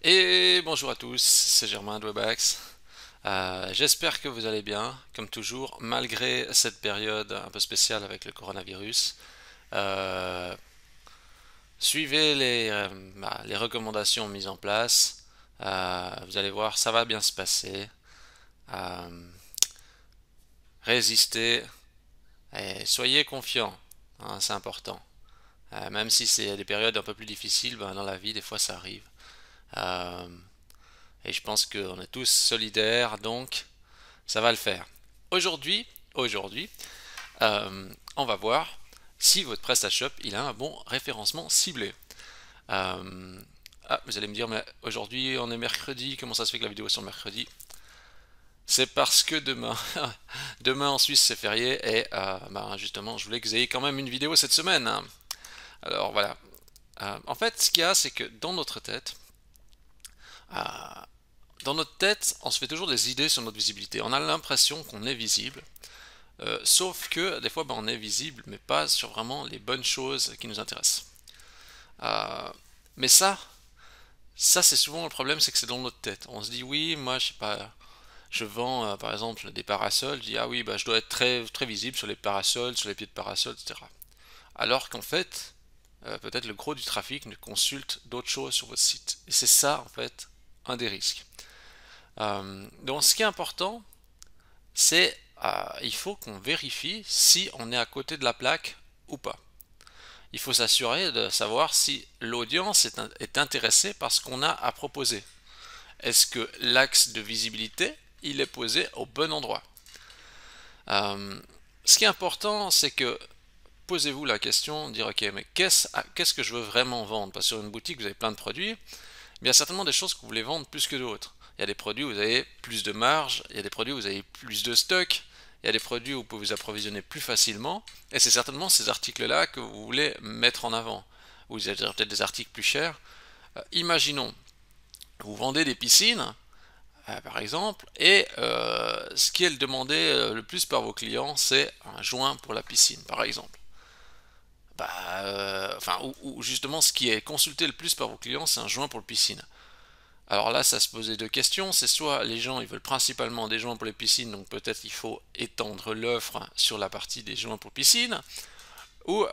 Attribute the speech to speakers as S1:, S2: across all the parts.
S1: Et bonjour à tous, c'est Germain de Webax. J'espère que vous allez bien, comme toujours, malgré cette période un peu spéciale avec le coronavirus. Euh, Suivez les recommandations mises en place. Vous allez voir, ça va bien se passer. Euh, Résistez et soyez confiants, hein, c'est important. Même si c'est des périodes un peu plus difficiles, ben, dans la vie, des fois ça arrive. Euh, et je pense qu'on est tous solidaires, donc ça va le faire. Aujourd'hui, on va voir si votre PrestaShop il a un bon référencement ciblé. Euh, Vous allez me dire, mais aujourd'hui on est mercredi, comment ça se fait que la vidéo est sur le mercredi? C'est parce que demain, demain en Suisse c'est férié et ben, justement je voulais que vous ayez quand même une vidéo cette semaine, hein. Alors voilà. En fait, ce qu'il y a, c'est que euh, dans notre tête, on se fait toujours des idées sur notre visibilité. On a l'impression qu'on est visible. Sauf que des fois, ben, on est visible, mais pas sur vraiment les bonnes choses qui nous intéressent. Euh, mais ça c'est souvent le problème, c'est que c'est dans notre tête. On se dit oui, moi je sais pas, je vends par exemple des parasols. Je dis ah oui, bah, je dois être très visible sur les parasols, sur les pieds de parasol, etc. Alors qu'en fait, peut-être le gros du trafic ne consulte d'autres choses sur votre site. Et c'est ça en fait un des risques. Donc ce qui est important, c'est il faut qu'on vérifie si on est à côté de la plaque ou pas. Il faut s'assurer de savoir si l'audience est intéressée par ce qu'on a à proposer. Est-ce que l'axe de visibilité il est posé au bon endroit? Euh, Ce qui est important, c'est que posez-vous la question, dire ok, mais qu'est-ce que je veux vraiment vendre? Parce que sur une boutique, vous avez plein de produits, mais il y a certainement des choses que vous voulez vendre plus que d'autres. Il y a des produits où vous avez plus de marge, il y a des produits où vous avez plus de stock, il y a des produits où vous pouvez vous approvisionner plus facilement, et c'est certainement ces articles-là que vous voulez mettre en avant. Ou vous avez peut-être des articles plus chers. Imaginons, vous vendez des piscines, par exemple, et ce qui est le demandé le plus par vos clients, c'est un joint pour la piscine, par exemple. Enfin, ou justement, ce qui est consulté le plus par vos clients, c'est un joint pour la piscine. Alors là, ça se posait deux questions. C'est soit les gens ils veulent principalement des joints pour les piscines, donc peut-être il faut étendre l'offre sur la partie des joints pour piscine, ou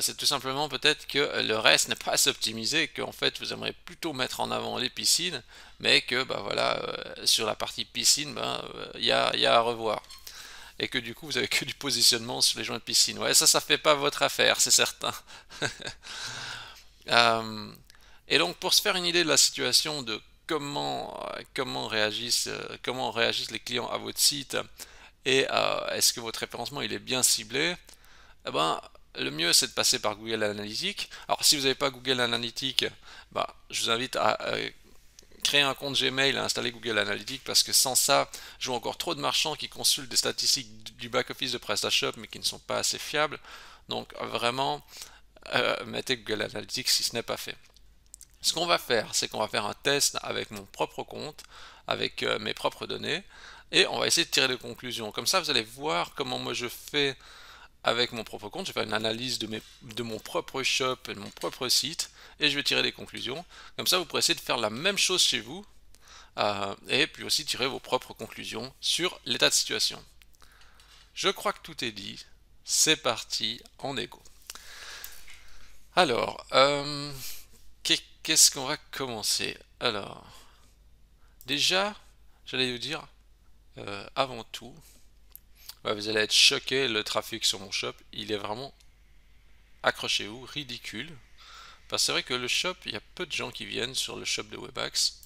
S1: c'est tout simplement peut-être que le reste n'est pas assez optimisé, qu'en fait vous aimeriez plutôt mettre en avant les piscines, mais que bah voilà sur la partie piscine, ben y a à revoir. Et que du coup vous avez que du positionnement sur les joints de piscine. Ouais, ça fait pas votre affaire, c'est certain. Euh, et donc pour se faire une idée de la situation de comment réagissent les clients à votre site et est-ce que votre référencement il est bien ciblé, eh ben le mieux c'est de passer par Google Analytics. Alors si vous n'avez pas Google Analytics, bah, je vous invite à créer un compte Gmail et à installer Google Analytics parce que sans ça, je vois encore trop de marchands qui consultent des statistiques du back-office de PrestaShop mais qui ne sont pas assez fiables. Donc vraiment, mettez Google Analytics si ce n'est pas fait. Ce qu'on va faire, c'est qu'on va faire un test avec mon propre compte, avec mes propres données, et on va essayer de tirer des conclusions. Comme ça, vous allez voir comment moi je fais avec mon propre compte. Je vais faire une analyse de mon propre shop et de mon propre site, et je vais tirer des conclusions. Comme ça, vous pourrez essayer de faire la même chose chez vous, et puis aussi tirer vos propres conclusions sur l'état de situation. Je crois que tout est dit. C'est parti, en écho. Alors, qu'est-ce qu'on va commencer? Alors, déjà, j'allais vous dire, avant tout, ouais, vous allez être choqué, le trafic sur mon shop, il est vraiment, accrochez-vous, ridicule. Parce que c'est vrai que le shop, il y a peu de gens qui viennent sur le shop de Webax.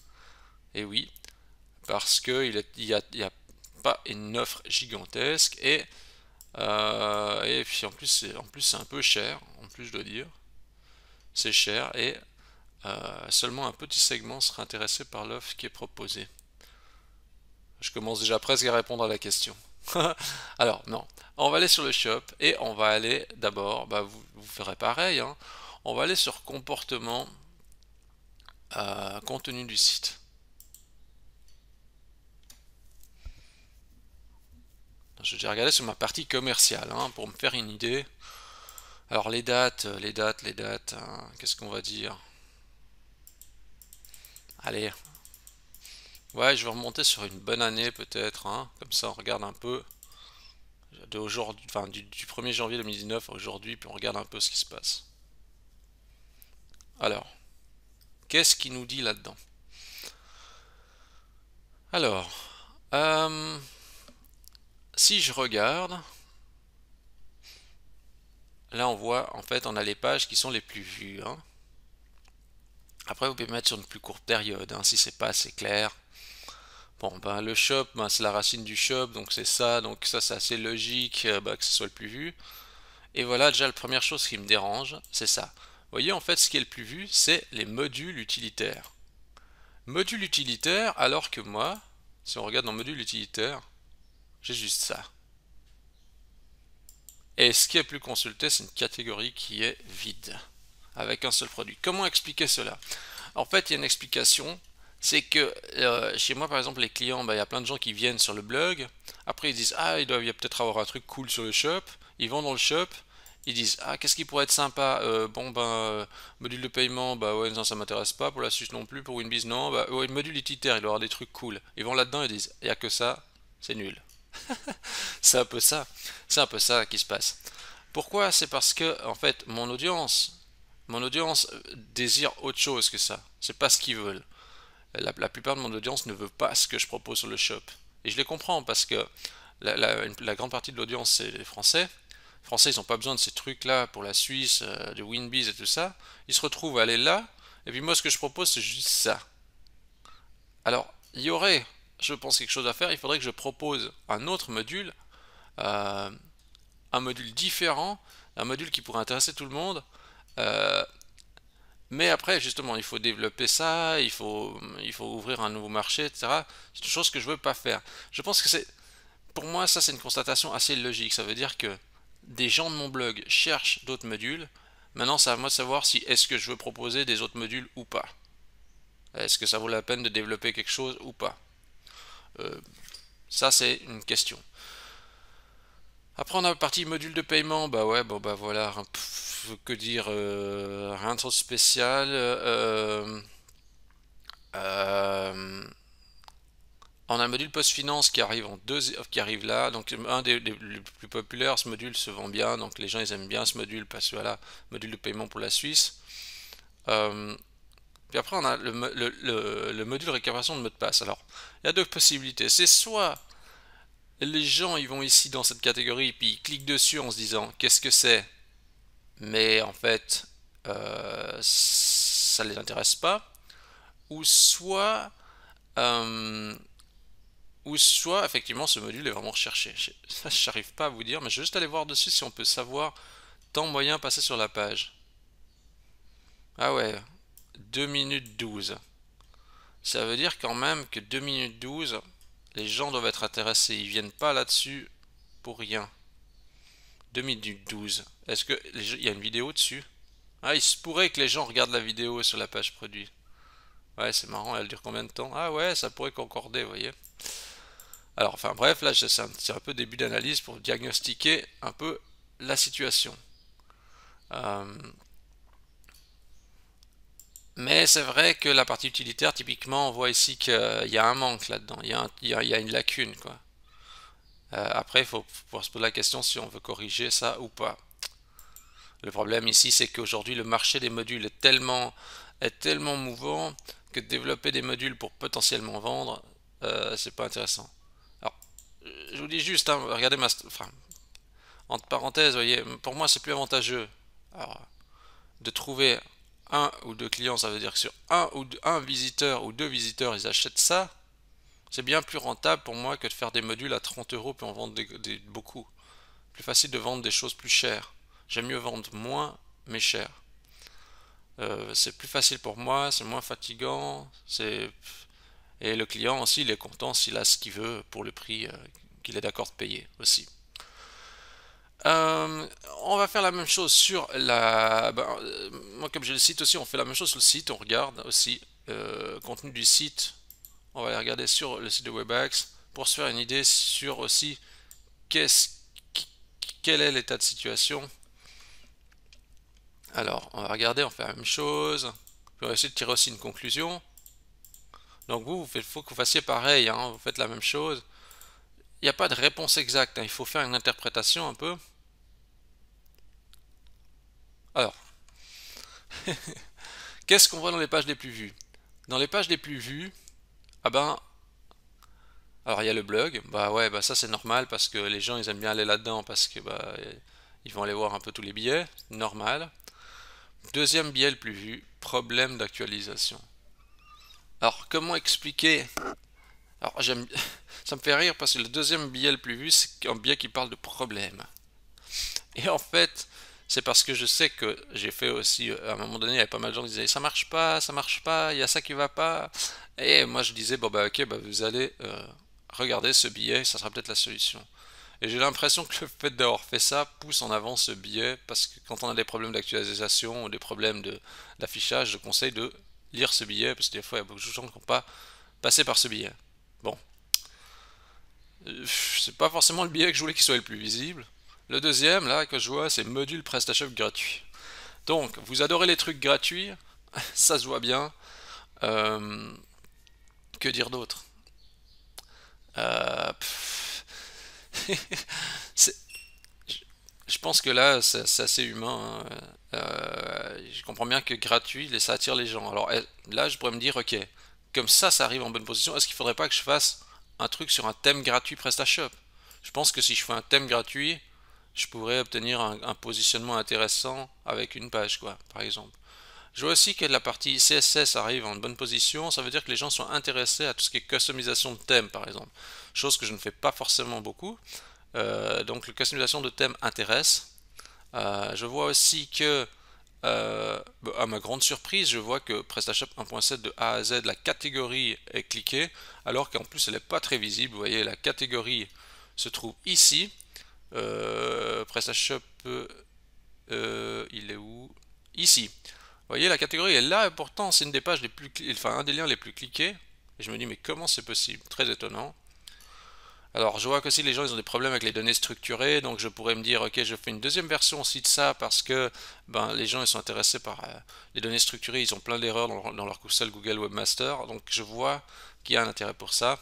S1: Et oui, parce qu'il y a pas une offre gigantesque et puis en plus c'est un peu cher, en plus je dois dire. C'est cher et seulement un petit segment sera intéressé par l'offre qui est proposée. Je commence déjà presque à répondre à la question. Alors, non. On va aller sur le shop et on va aller d'abord, bah, vous ferez pareil, hein. On va aller sur comportement, contenu du site. Je vais regarder sur ma partie commerciale hein, pour me faire une idée. Alors, les dates, hein, qu'est-ce qu'on va dire? Allez, ouais, je vais remonter sur une bonne année peut-être, hein. Comme ça, on regarde un peu de aujourd'hui, enfin du 1er janvier 2019 à aujourd'hui, puis on regarde un peu ce qui se passe. Alors, qu'est-ce qu'il nous dit là-dedans? Alors, euh, si je regarde, là on voit, en fait, on a les pages qui sont les plus vues, hein. Après, vous pouvez mettre sur une plus courte période, hein, si c'est pas assez clair. Bon, ben le shop, ben, c'est la racine du shop, donc ça c'est assez logique ben, que ce soit le plus vu. Et voilà déjà la première chose qui me dérange, c'est ça. Vous voyez, en fait, ce qui est le plus vu, c'est les modules utilitaires. Modules utilitaires, alors que moi, si on regarde dans modules utilitaires, j'ai juste ça. Et ce qui est plus consulté, c'est une catégorie qui est vide, avec un seul produit. Comment expliquer cela? En fait, il y a une explication, c'est que chez moi, par exemple, les clients, bah, il y a plein de gens qui viennent sur le blog, après ils disent, ah, il doit y a peut-être avoir un truc cool sur le shop, ils vont dans le shop, ils disent, ah, qu'est-ce qui pourrait être sympa? Bon, ben, module de paiement, bah ouais, non, ça m'intéresse pas, pour la Suisse non plus, pour Winbiz, non, bah, ouais, module utilitaire, il doit y avoir des trucs cool. Ils vont là-dedans et disent, il n'y a que ça, c'est nul. C'est un peu ça, c'est un peu ça qui se passe. Pourquoi? C'est parce que, en fait, mon audience désire autre chose que ça. C'est pas ce qu'ils veulent. La plupart de mon audience ne veut pas ce que je propose sur le shop. Et je les comprends parce que la grande partie de l'audience, c'est les Français. Les Français, ils n'ont pas besoin de ces trucs-là pour la Suisse, de Winbiz et tout ça. Ils se retrouvent à aller là. Et puis moi, ce que je propose, c'est juste ça. Alors, il y aurait, je pense, quelque chose à faire. Il faudrait que je propose un autre module, euh, un module différent, un module qui pourrait intéresser tout le monde. Euh, mais après, justement, il faut développer ça, il faut ouvrir un nouveau marché, etc. C'est une chose que je veux pas faire. Je pense que pour moi, ça c'est une constatation assez logique. Ça veut dire que des gens de mon blog cherchent d'autres modules. Maintenant, c'est à moi de savoir si est-ce que je veux proposer des autres modules ou pas. Est-ce que ça vaut la peine de développer quelque chose ou pas. Euh, Ça, c'est une question. Après, on a la partie module de paiement. Bah ouais, bon bah voilà, que dire, rien de spécial. Euh, on a un module post-finance qui arrive là. Donc un des plus populaires, ce module se vend bien. Donc les gens ils aiment bien ce module parce que voilà, module de paiement pour la Suisse. Euh, Puis après on a le module récupération de mot de passe. Alors il y a deux possibilités. C'est soit les gens ils vont ici dans cette catégorie puis ils cliquent dessus en se disant qu'est-ce que c'est, mais en fait ça les intéresse pas. Ou soit euh, Ou soit, effectivement, ce module est vraiment recherché. Ça, j'arrive pas à vous dire, mais je vais juste aller voir dessus si on peut savoir temps moyen passé sur la page. Ah ouais, 2 minutes 12. Ça veut dire quand même que 2 minutes 12, les gens doivent être intéressés. Ils viennent pas là-dessus pour rien. 2 minutes 12. Est-ce que il y a une vidéo dessus? Ah, il se pourrait que les gens regardent la vidéo sur la page produit. Ouais, c'est marrant, elle dure combien de temps? Ah ouais, ça pourrait concorder, vous voyez. Alors, enfin bref, là c'est un peu début d'analyse pour diagnostiquer un peu la situation. Euh, mais c'est vrai que la partie utilitaire, typiquement, on voit ici qu'il y a un manque là-dedans, il y a une lacune, quoi. Après, il faut pouvoir se poser la question si on veut corriger ça ou pas. Le problème ici, c'est qu'aujourd'hui, le marché des modules est tellement mouvant que développer des modules pour potentiellement vendre, c'est pas intéressant. Alors, je vous dis juste, hein, regardez enfin, entre parenthèses, vous voyez, pour moi, c'est plus avantageux. Alors, de trouver un ou deux clients, ça veut dire que sur un visiteur ou deux visiteurs, ils achètent ça. C'est bien plus rentable pour moi que de faire des modules à 30 euros puis en vendre beaucoup. Plus facile de vendre des choses plus chères. J'aime mieux vendre moins mais cher. C'est plus facile pour moi, c'est moins fatigant, et le client aussi il est content s'il a ce qu'il veut pour le prix qu'il est d'accord de payer aussi. Euh, on va faire la même chose sur moi comme j'ai le site aussi, on fait la même chose sur le site, on regarde aussi contenu du site, on va aller regarder sur le site de Webax pour se faire une idée sur aussi qu'est-ce, quel est l'état de situation. Alors, on va regarder, on fait la même chose, puis on va essayer de tirer aussi une conclusion. Donc il faut que vous fassiez pareil, hein, vous faites la même chose. Il n'y a pas de réponse exacte, hein, il faut faire une interprétation un peu. Alors, qu'est-ce qu'on voit dans les pages les plus vues? Dans les pages les plus vues, ah ben, alors il y a le blog, bah ouais, bah ça c'est normal parce que les gens ils aiment bien aller là-dedans parce que bah ils vont aller voir un peu tous les billets, normal. Deuxième billet le plus vu, problème d'actualisation. Alors comment expliquer? Alors j'aime, ça me fait rire parce que le deuxième billet le plus vu c'est un billet qui parle de problème. Et en fait, c'est parce que je sais que j'ai fait aussi, à un moment donné, il y avait pas mal de gens qui disaient ça marche pas, il y a ça qui va pas. Et moi je disais, bon bah ok, bah vous allez regarder ce billet, ça sera peut-être la solution. Et j'ai l'impression que le fait d'avoir fait ça pousse en avant ce billet, parce que quand on a des problèmes d'actualisation ou des problèmes d'affichage, je conseille de lire ce billet, parce que des fois il y a beaucoup de gens qui n'ont pas passé par ce billet. Bon, c'est pas forcément le billet que je voulais qu'il soit le plus visible. Le deuxième, là, que je vois, c'est module PrestaShop gratuit. Donc, vous adorez les trucs gratuits, ça se voit bien. Euh, que dire d'autre? Euh, c'est- je pense que là, c'est assez humain, hein. Je comprends bien que gratuit, ça attire les gens. Alors là, je pourrais me dire, ok, comme ça arrive en bonne position, est-ce qu'il faudrait pas que je fasse un truc sur un thème gratuit PrestaShop? Je pense que si je fais un thème gratuit, je pourrais obtenir un positionnement intéressant avec une page, quoi, par exemple. Je vois aussi que la partie CSS arrive en bonne position, ça veut dire que les gens sont intéressés à tout ce qui est customisation de thème, par exemple. Chose que je ne fais pas forcément beaucoup. Donc la customisation de thème intéresse. Je vois aussi que, à ma grande surprise, je vois que PrestaShop 1.7 de A à Z, la catégorie est cliquée, alors qu'en plus elle n'est pas très visible. Vous voyez, la catégorie se trouve ici. PrestaShop, il est où? Ici. Vous voyez, la catégorie est là, et pourtant c'est une des pages les plus, enfin un des liens les plus cliqués. Et je me dis, mais comment c'est possible? Très étonnant. Alors, je vois que si les gens ils ont des problèmes avec les données structurées, donc je pourrais me dire, ok, je fais une deuxième version aussi de ça parce que ben, les gens ils sont intéressés par les données structurées, ils ont plein d'erreurs dans leur seul Google Webmaster, donc je vois qu'il y a un intérêt pour ça.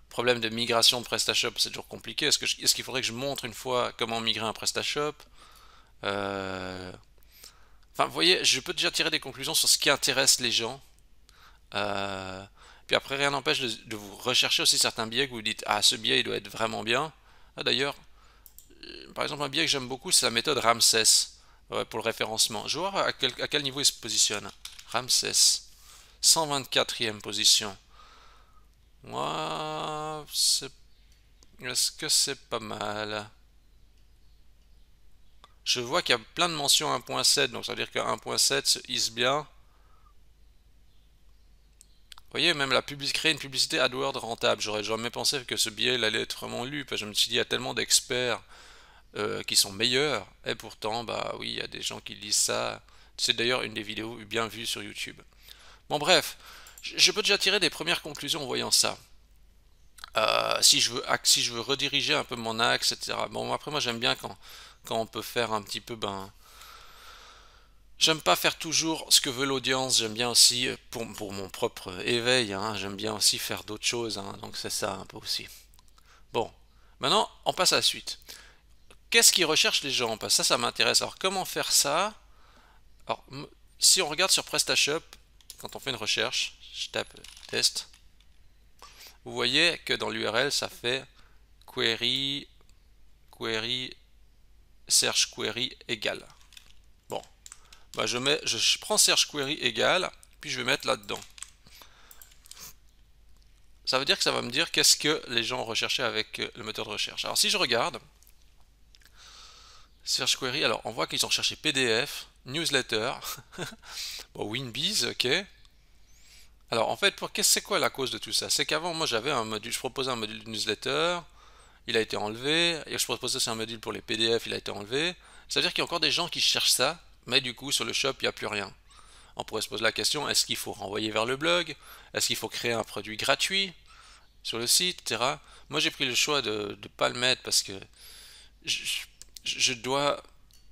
S1: Problème de migration de PrestaShop, c'est toujours compliqué. Est-ce qu'il faudrait que je montre une fois comment migrer un PrestaShop? Euh, Enfin, vous voyez, je peux déjà tirer des conclusions sur ce qui intéresse les gens. Euh, Puis après, rien n'empêche de vous rechercher aussi certains biais que vous dites, ah, ce biais il doit être vraiment bien. Ah, d'ailleurs, par exemple, un biais que j'aime beaucoup, c'est la méthode Ramsès, ouais, pour le référencement. Je vais voir à quel niveau il se positionne. Ramsès, 124e position. Moi, est-ce que c'est pas mal? Je vois qu'il y a plein de mentions 1.7, donc ça veut dire que 1.7 se hisse bien. Vous voyez, même créer une publicité AdWords rentable. J'aurais jamais pensé que ce billet allait être vraiment lu, parce que je me suis dit, il y a tellement d'experts qui sont meilleurs, et pourtant, bah oui, il y a des gens qui lisent ça. C'est d'ailleurs une des vidéos bien vues sur YouTube. Bon, bref, je peux déjà tirer des premières conclusions en voyant ça. Si je veux rediriger un peu mon axe, etc. Bon, après, moi, j'aime bien quand on peut faire un petit peu, ben, j'aime pas faire toujours ce que veut l'audience, j'aime bien aussi, pour mon propre éveil, hein, j'aime bien aussi faire d'autres choses, hein, donc c'est ça un peu aussi. Bon, maintenant on passe à la suite. Qu'est-ce qu'ils recherchent les gens? Parce que ça m'intéresse. Alors comment faire ça? Alors, si on regarde sur PrestaShop, quand on fait une recherche, je tape test, vous voyez que dans l'URL ça fait query, query, search query égale. Bon, bah je prends search query égale, puis je vais mettre là-dedans. Ça veut dire que ça va me dire qu'est-ce que les gens recherchaient avec le moteur de recherche. Alors si je regarde, Search Query, alors on voit qu'ils ont cherché PDF, newsletter, bon, Winbiz, ok. Alors en fait, c'est quoi la cause de tout ça? C'est qu'avant, moi j'avais un module, je proposais un module de newsletter, il a été enlevé, et je proposais aussi un module pour les PDF, il a été enlevé. Ça veut dire qu'il y a encore des gens qui cherchent ça, mais du coup sur le shop, il n'y a plus rien. On pourrait se poser la question, est-ce qu'il faut renvoyer vers le blog? Est-ce qu'il faut créer un produit gratuit sur le site, etc. Moi j'ai pris le choix de ne pas le mettre parce que je, je dois,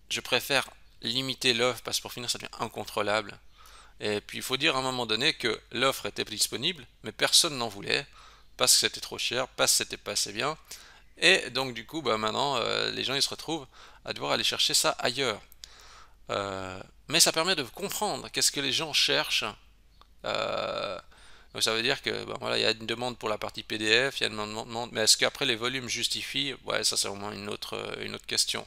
S1: je préfère limiter l'offre parce que pour finir ça devient incontrôlable. Et puis il faut dire à un moment donné que l'offre était disponible, mais personne n'en voulait, parce que c'était trop cher, parce que c'était pas assez bien. Et donc du coup, bah, maintenant, les gens ils se retrouvent à devoir aller chercher ça ailleurs. Mais ça permet de comprendre qu'est-ce que les gens cherchent. Euh, donc ça veut dire que ben voilà, il y a une demande pour la partie PDF, il y a une demande, mais est-ce qu'après les volumes justifient? Ouais, ça c'est au moins une autre question.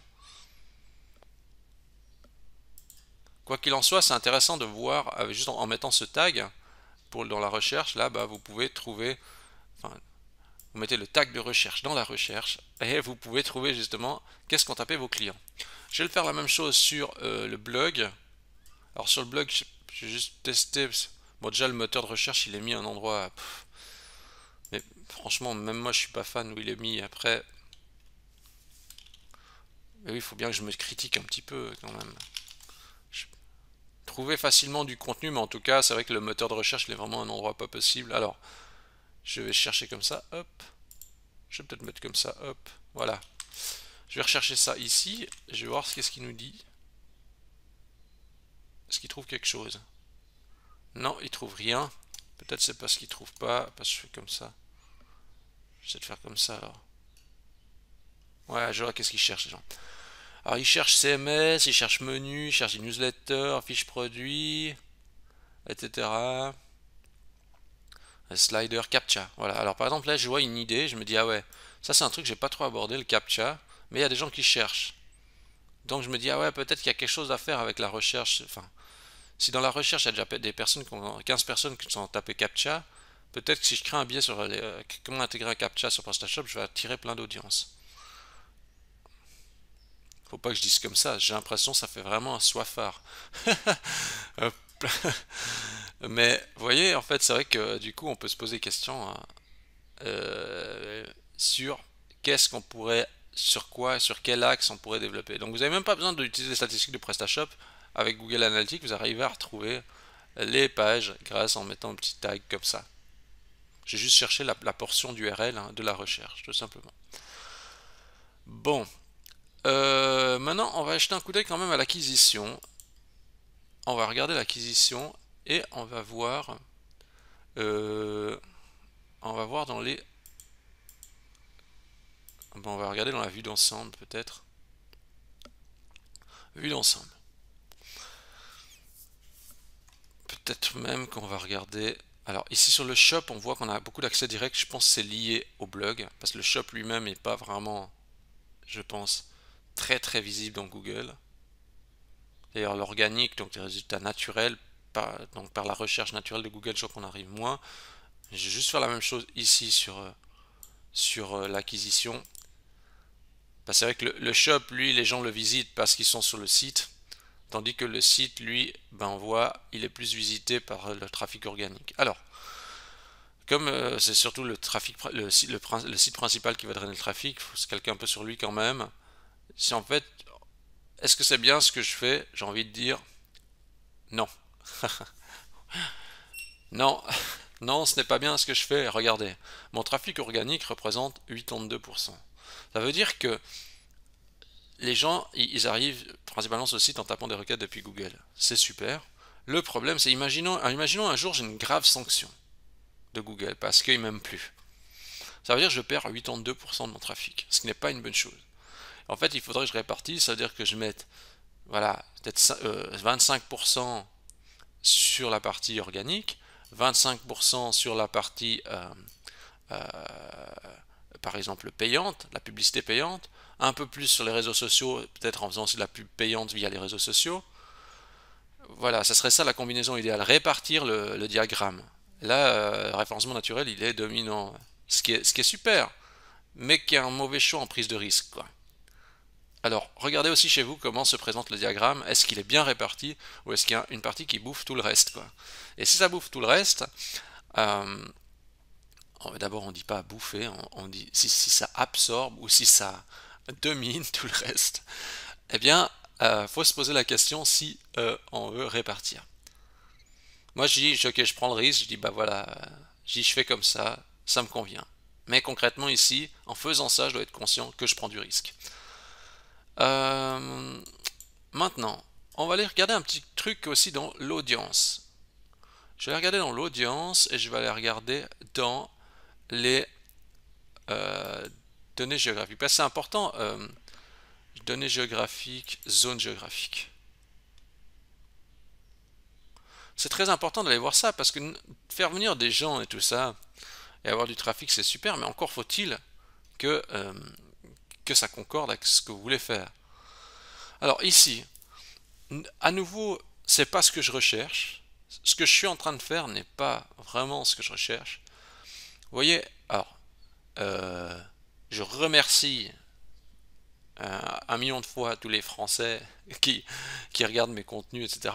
S1: Quoi qu'il en soit, c'est intéressant de voir, juste en mettant ce tag dans la recherche, là bah, vous pouvez trouver, enfin, vous mettez le tag de recherche dans la recherche et vous pouvez trouver justement qu'est-ce qu'ont tapé vos clients. Je vais faire la même chose sur le blog. Alors sur le blog, j'ai juste testé. Bon, déjà le moteur de recherche il est mis à un endroit. Mais franchement, même moi je suis pas fan où il est mis. Après, mais oui, il faut bien que je me critique un petit peu quand même. Je trouvais facilement du contenu, mais en tout cas, c'est vrai que le moteur de recherche il est vraiment un endroit pas possible. Alors, je vais chercher comme ça, hop. Je vais peut-être mettre comme ça, hop. Voilà. Je vais rechercher ça ici. Je vais voir ce qu'est-ce qu'il nous dit. Est-ce qu'il trouve quelque chose? Non, il trouve rien. Peut-être c'est parce qu'il trouve pas, parce que je fais comme ça. J'essaie de faire comme ça alors. Ouais, je vois qu'est-ce qu'ils cherchent les gens. Alors ils cherchent CMS, ils cherchent menu, ils cherchent des newsletters, fiches produits, etc. Slider, CAPTCHA. Voilà. Alors par exemple là je vois une idée, je me dis ah ouais, ça c'est un truc que j'ai pas trop abordé, le CAPTCHA, mais il y a des gens qui cherchent. Donc je me dis ah ouais, peut-être qu'il y a quelque chose à faire avec la recherche. Enfin, si dans la recherche il y a déjà des personnes, 15 personnes qui sont tapées CAPTCHA, peut-être que si je crée un billet sur comment intégrer un CAPTCHA sur PrestaShop, je vais attirer plein d'audience. Faut pas que je dise comme ça, j'ai l'impression que ça fait vraiment un soifard. Mais vous voyez, en fait, c'est vrai que du coup, on peut se poser des questions sur qu'est-ce qu'on pourrait, sur quoi, sur quel axe on pourrait développer. Donc vous n'avez même pas besoin d'utiliser les statistiques de PrestaShop. Avec Google Analytics, vous arrivez à retrouver les pages grâce en mettant un petit tag comme ça. J'ai juste cherché la portion d'URL de la recherche, tout simplement. Bon, maintenant on va jeter un coup d'œil quand même à l'acquisition. On va regarder l'acquisition et euh, on va voir dans les, bon, on va regarder dans la vue d'ensemble peut-être. Vue d'ensemble. Peut-être même qu'on va regarder. Alors ici sur le shop, on voit qu'on a beaucoup d'accès direct. Je pense que c'est lié au blog parce que le shop lui-même n'est pas vraiment, je pense, très très visible dans Google. D'ailleurs l'organique, donc les résultats naturels, donc par la recherche naturelle de Google, je crois qu'on arrive moins. Je vais juste faire la même chose ici sur l'acquisition. C'est vrai que le shop, lui, les gens le visitent parce qu'ils sont sur le site, tandis que le site, lui, ben on voit, il est plus visité par le trafic organique. Alors, comme c'est surtout le trafic, le site principal qui va drainer le trafic, il faut se calquer un peu sur lui quand même. Si en fait, est-ce que c'est bien ce que je fais? J'ai envie de dire non. Non, non, ce n'est pas bien ce que je fais. Regardez, mon trafic organique représente 82%. Ça veut dire que les gens, ils arrivent principalement sur le site en tapant des requêtes depuis Google. C'est super. Le problème, c'est imaginons un jour j'ai une grave sanction de Google parce qu'ils m'aiment plus. Ça veut dire que je perds 82% de mon trafic, ce qui n'est pas une bonne chose. En fait, il faudrait que je répartisse, ça veut dire que je mette, voilà, peut-être 25% sur la partie organique, 25% sur la partie euh, par exemple payante, la publicité payante, un peu plus sur les réseaux sociaux, peut-être en faisant aussi de la pub payante via les réseaux sociaux. Voilà, ça serait ça la combinaison idéale, répartir le diagramme. Là, le référencement naturel, il est dominant, ce qui est super, mais qui est un mauvais choix en prise de risque, quoi. Alors, regardez aussi chez vous comment se présente le diagramme. Est-ce qu'il est bien réparti ou est-ce qu'il y a une partie qui bouffe tout le reste, quoi. Et si ça bouffe tout le reste, euh, d'abord, on ne dit pas bouffer, on dit si ça absorbe ou si ça domine tout le reste. Eh bien, faut se poser la question si on veut répartir. Moi, je dis, ok, je prends le risque, je dis, bah voilà, je fais comme ça me convient. Mais concrètement, ici, en faisant ça, je dois être conscient que je prends du risque. Euh, Maintenant, on va aller regarder un petit truc aussi dans l'audience. Je vais aller regarder dans l'audience et je vais aller regarder dans les données géographiques. Parce que c'est important, données géographiques, zone géographique. C'est très important d'aller voir ça parce que faire venir des gens et tout ça et avoir du trafic c'est super, mais encore faut-il que ça concorde avec ce que vous voulez faire. Alors ici, à nouveau, c'est pas ce que je recherche. Ce que je suis en train de faire n'est pas vraiment ce que je recherche. Vous voyez, alors, je remercie un million de fois tous les Français qui regardent mes contenus, etc.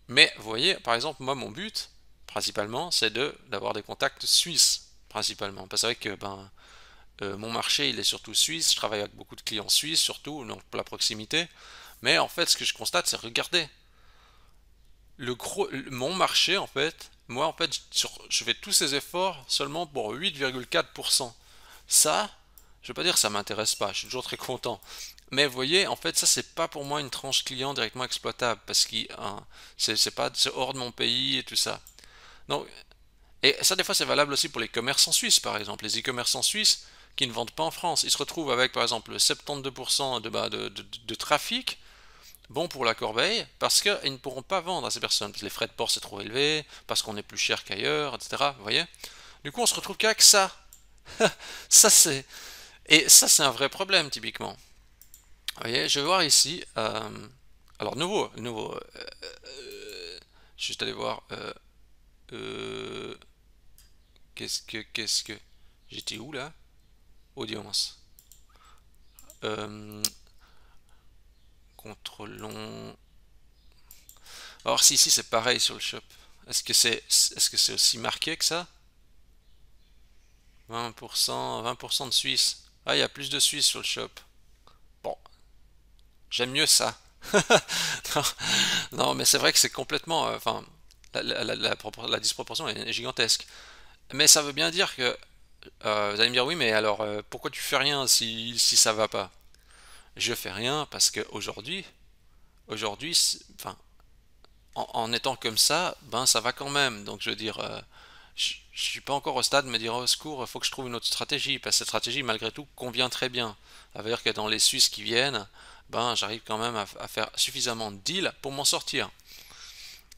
S1: Mais vous voyez, par exemple, moi, mon but, principalement, c'est d'avoir des contacts suisses, principalement. Parce que mon marché, il est surtout suisse. Je travaille avec beaucoup de clients suisses, surtout, donc pour la proximité. Mais en fait, ce que je constate, c'est regardez, mon marché, en fait, moi, en fait, je fais tous ces efforts seulement pour 8,4%. Ça, je veux pas dire que ça m'intéresse pas, je suis toujours très content. Mais vous voyez, en fait, ça, c'est pas pour moi une tranche client directement exploitable parce que c'est hors de mon pays et tout ça. Donc, et ça, des fois, c'est valable aussi pour les commerçants suisses, par exemple. Les e-commerçants suisses qui ne vendent pas en France. Ils se retrouvent avec, par exemple, 72% de trafic bon pour la corbeille parce qu'ils ne pourront pas vendre à ces personnes. Parce que les frais de port, c'est trop élevé, parce qu'on est plus cher qu'ailleurs, etc. Vous voyez? Du coup, on se retrouve qu'avec ça. Ça, c'est... Et ça, c'est un vrai problème, typiquement. Vous voyez, je vais voir ici. Alors, nouveau. Juste aller voir. Euh, qu'est-ce que. J'étais où là? Audience. Euh, contrôlons. Alors, si ici c'est pareil sur le shop. Est-ce que c'est aussi marqué que ça? 20% de Suisse. Ah, il y a plus de Suisse sur le shop. Bon, j'aime mieux ça. non, non, mais c'est vrai que c'est complètement. Enfin, la disproportion est gigantesque. Mais ça veut bien dire que vous allez me dire oui, mais alors pourquoi tu fais rien si ça va pas? Je fais rien parce que aujourd'hui, enfin, en étant comme ça, ben ça va quand même. Donc je veux dire, je suis pas encore au stade de me dire au secours, il faut que je trouve une autre stratégie parce que cette stratégie malgré tout convient très bien. Ça veut dire que dans les Suisses qui viennent, ben j'arrive quand même à faire suffisamment de deals pour m'en sortir.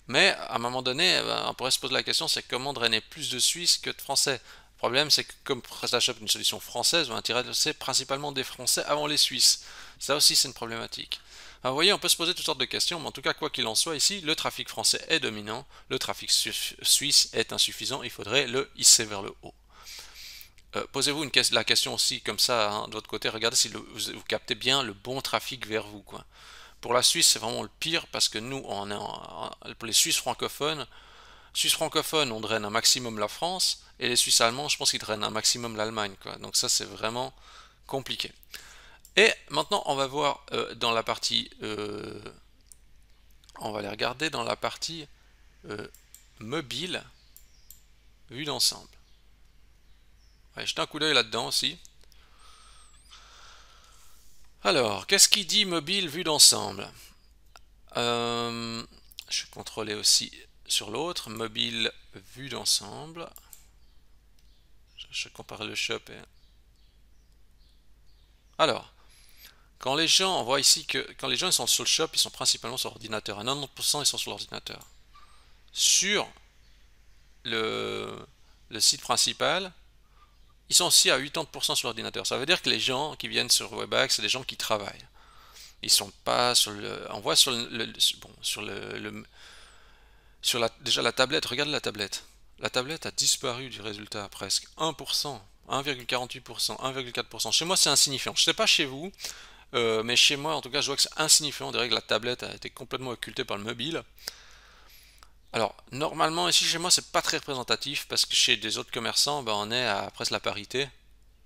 S1: Mais à un moment donné, on pourrait se poser la question, c'est comment drainer plus de Suisses que de Français. Le problème, c'est que comme PrestaShop est une solution française, on va intéresser principalement des Français avant les Suisses. Ça aussi, c'est une problématique. Alors, vous voyez, on peut se poser toutes sortes de questions, mais en tout cas, quoi qu'il en soit, ici, le trafic français est dominant, le trafic suisse est insuffisant, il faudrait le hisser vers le haut. Posez-vous la question aussi comme ça, hein, de votre côté, regardez si vous captez bien le bon trafic vers vous, quoi. Pour la Suisse, c'est vraiment le pire parce que nous, pour les Suisses francophones, on draine un maximum la France et les Suisses allemands, je pense qu'ils drainent un maximum l'Allemagne, quoi. Donc ça, c'est vraiment compliqué. Et maintenant, on va voir dans la partie, on va aller regarder dans la partie mobile, vue d'ensemble. Ouais, jetez un coup d'œil là-dedans aussi. Alors, qu'est-ce qui dit mobile vue d'ensemble? Je vais contrôler aussi sur l'autre, mobile vue d'ensemble. Je compare le shop et... Alors, quand les gens, on voit ici que quand les gens ils sont sur le shop, ils sont principalement sur l'ordinateur. À 90% ils sont sur l'ordinateur. Sur le, le site principal, ils sont aussi à 80% sur l'ordinateur. Ça veut dire que les gens qui viennent sur Webax, c'est des gens qui travaillent. Ils sont pas sur le. On voit sur bon, déjà la tablette. Regarde la tablette. La tablette a disparu du résultat presque 1%, 1,48%, 1,4%. Chez moi, c'est insignifiant. Je sais pas chez vous, mais chez moi, en tout cas, je vois que c'est insignifiant. On dirait que la tablette a été complètement occultée par le mobile. Alors, normalement, ici chez moi, c'est pas très représentatif parce que chez des autres commerçants, ben, on est à presque la parité.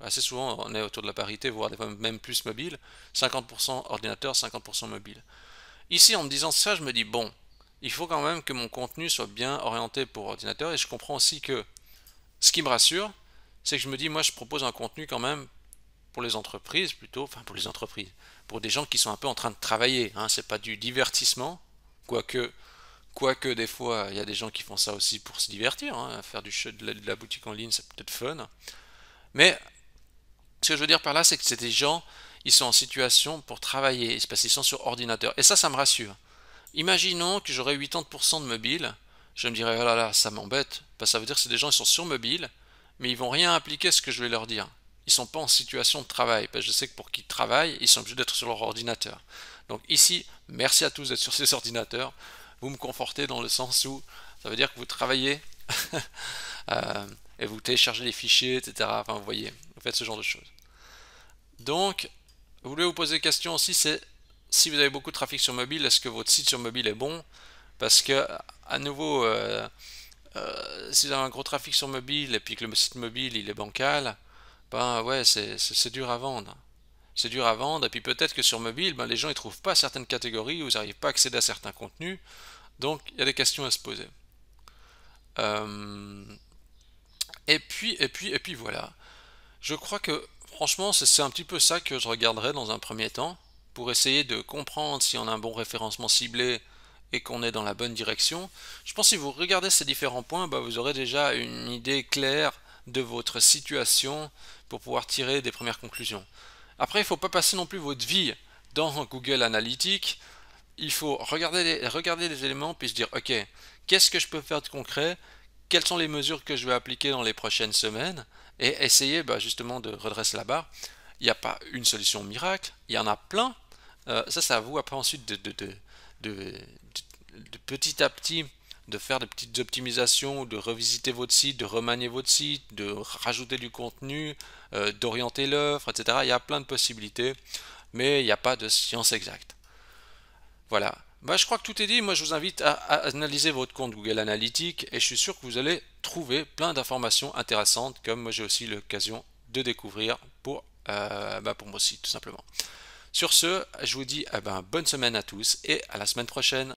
S1: Assez souvent, on est autour de la parité, voire des fois même plus mobile. 50% ordinateur, 50% mobile. Ici, en me disant ça, je me dis, bon, il faut quand même que mon contenu soit bien orienté pour ordinateur et je comprends aussi que ce qui me rassure, c'est que je me dis, moi, je propose un contenu quand même pour les entreprises plutôt, enfin pour les entreprises, pour des gens qui sont un peu en train de travailler. Hein, c'est pas du divertissement, quoique Quoique des fois, il y a des gens qui font ça aussi pour se divertir, hein, faire de la boutique en ligne, c'est peut-être fun. Mais ce que je veux dire par là, c'est que c'est des gens, ils sont en situation pour travailler, parce qu'ils sont sur ordinateur. Et ça me rassure. Imaginons que j'aurais 80% de mobile, je me dirais, oh là là, ça m'embête, parce que ça veut dire que c'est des gens qui sont sur mobile, mais ils vont rien appliquer à ce que je vais leur dire. Ils sont pas en situation de travail, parce que je sais que pour qu'ils travaillent, ils sont obligés d'être sur leur ordinateur. Donc ici, merci à tous d'être sur ces ordinateurs. Vous me confortez dans le sens où ça veut dire que vous travaillez et vous téléchargez les fichiers, etc. Enfin, vous voyez, vous faites ce genre de choses. Donc, vous voulez vous poser une question aussi, c'est si vous avez beaucoup de trafic sur mobile, est-ce que votre site sur mobile est bon? Parce que, à nouveau, si vous avez un gros trafic sur mobile et puis que le site mobile il est bancal, ben ouais, c'est dur à vendre. C'est dur à vendre, et puis peut-être que sur mobile, ben, les gens ne trouvent pas certaines catégories, ou ils n'arrivent pas à accéder à certains contenus, donc il y a des questions à se poser. Euh, et puis voilà. Je crois que franchement, c'est un petit peu ça que je regarderai dans un premier temps, pour essayer de comprendre si on a un bon référencement ciblé et qu'on est dans la bonne direction. Je pense que si vous regardez ces différents points, bah, vous aurez déjà une idée claire de votre situation pour pouvoir tirer des premières conclusions. Après, il ne faut pas passer non plus votre vie dans Google Analytics. Il faut regarder les éléments puis se dire, ok, qu'est-ce que je peux faire de concret? Quelles sont les mesures que je vais appliquer dans les prochaines semaines? Et essayer justement de redresser la barre. Il n'y a pas une solution miracle, il y en a plein. Ça, c'est à vous après ensuite de petit à petit de faire des petites optimisations, de revisiter votre site, de remanier votre site, de rajouter du contenu, d'orienter l'offre, etc. Il y a plein de possibilités, mais il n'y a pas de science exacte. Voilà. Moi, je crois que tout est dit. Moi, je vous invite à analyser votre compte Google Analytics et je suis sûr que vous allez trouver plein d'informations intéressantes, comme moi j'ai aussi l'occasion de découvrir pour mon site, tout simplement. Sur ce, je vous dis bonne semaine à tous et à la semaine prochaine.